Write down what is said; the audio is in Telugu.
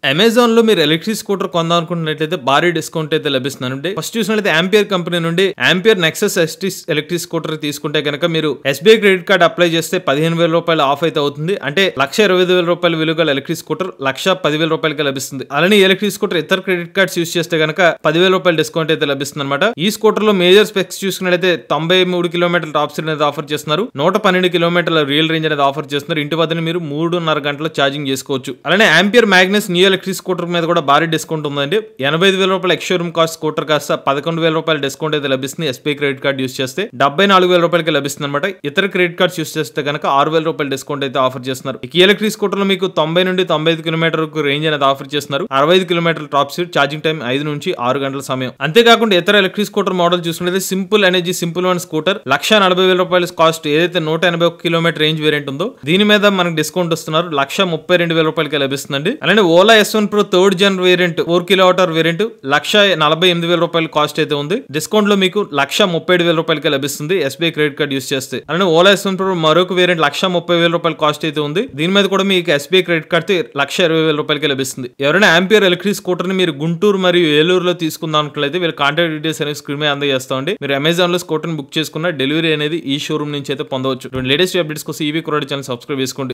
అమెజాన్ లో మీరు ఎలక్ట్రిక్ స్కూటర్ కొందాం అనుకున్నట్లయితే భారీ డిస్కౌంట్ అయితే లభిస్తుందండి. ఫస్ట్ చూసినట్లయితే ఆంపియర్ కంపెనీ నుండి ampere Nexus ST electric scooter తీసుకుంటే కనుక మీరు ఎస్బీఐ క్రెడిట్ కార్డ్ అప్లై చేస్తే 15,000 రూపాయలు ఆఫ్ అయితే అవుతుంది. అంటే 1,25,000 రూపాయల విలువ గల ఎలక్ట్రిక్ స్కూటర్ 1,10,000 రూపాయలకి లభిస్తుంది. అలానే ఎలక్ట్రిక్ స్కూటర్ ఇతర క్రెడిట్ కార్డ్స్ యూస్ చేస్తే కనుక 10,000 రూపాయల డిస్కౌంట్ అయితే లభిస్తుంది అనమాట. ఈ స్కూటర్ లో మేజర్ స్పెక్స్ చూసుకున్నట్లయితే 93 కిలోమీటర్ల టాప్ స్పీడ్ అనేది ఆఫర్ చేస్తున్నారు. 112 కిలోమీటర్ల రియల్ రేంజ్ అనేది ఆఫర్ చేస్తున్నారు. ఇంటి వద్ద మీరు 3.5 గంటల ఛార్జింగ్ చేసుకోవచ్చు. అలానే ampere Magnus new electric scooter మీద కూడా భారీ డిస్కౌంట్ ఉందండి. 85,000 రూపాయల ఎక్స్ షోరూమ్ కాస్ట్ స్కూటర్ కాస్త 11,000 రూపాయల డిస్కౌంట్ అయితే లభిస్తుంది. ఎస్బీఐ క్రెడిట్ కార్డ్ యూస్ చేస్తే 74,000 రూపాయలకి లభిస్తుంది అనమాట. ఇతర క్రెడిట్ కార్డ్స్ యూస్ చేస్తే కనుక 6,000 రూపాయల డిస్కౌంట్ అయితే ఆఫర్ చేస్తున్నారు. ఈ ఎలక్ట్రిక్ స్కూటర్ లో మీకు 90 నుండి 95 కిలోమీటర్ రేంజ్ అనేది ఆఫర్ చేస్తున్నారు. 65 కిలోమీటర్ల టాప్ స్పీడ్, ఛార్జింగ్ టైం 5 నుంచి 6 గంటల సమయం. అంతేకాకుండా ఇతర ఎలక్ట్రిక్ స్కూటర్ మోడల్ చూసుకుంటే simple energy simple one scooter 1,40,000 రూపాయల కాస్ట్ ఏదైతే 181 కిలోమీటర్ రేంజ్ వేరియంట్ ఉందో దీని మీద మనకు డిస్కౌంట్ ఇస్తున్నారు. 1,32,000 రూపాయలకి లభిస్తుందండి. అలానే Ola S1 Pro 3rd gen variant 4 kilowatt variant 1,48,000 రూపాయల కాస్ట్ అయితే ఉంది. డిస్కౌంట్ లో మీకు 1,37,000 రూపాయలకి లభిస్తుంది ఎస్బీఐ క్రెడిట్ కార్డ్ యూస్ చేస్తే. అలానే ఓలా S1 Pro మరొక వేరియంట్ 1,30,000 రూపాయల కాస్ట్ అయితే ఉంది. దీని మీద కూడా మీకు ఎస్బీఐ క్రెడిట్ కార్డ్ 1,20,000 రూపాయలకి లభిస్తుంది. ఎవరైనా ఆంపియర్ ఎలక్ట్రిక్ స్కూటర్ ని మీరు గుంటూరు మరియు ఏలూరులో తీసుకుందాం అనుకున్నట్లయితే వీళ్ళ కాంటాక్ట్ డీటెయిల్స్ అనేవి స్క్రీన్ మీద అందజేస్తామండి. మీరు అమెజాన్ లో స్కూటర్ ని బుక్ చేసుకున్న డెలివరీ అనేది ఈ షోరూమ్ నుంచి అయితే పొందవచ్చు. లేటెస్ట్ అప్డేట్స్ కోసం ఈవీ క్రోడ్ ఛానల్ సబ్స్క్రైబ్ చేసుకోండి.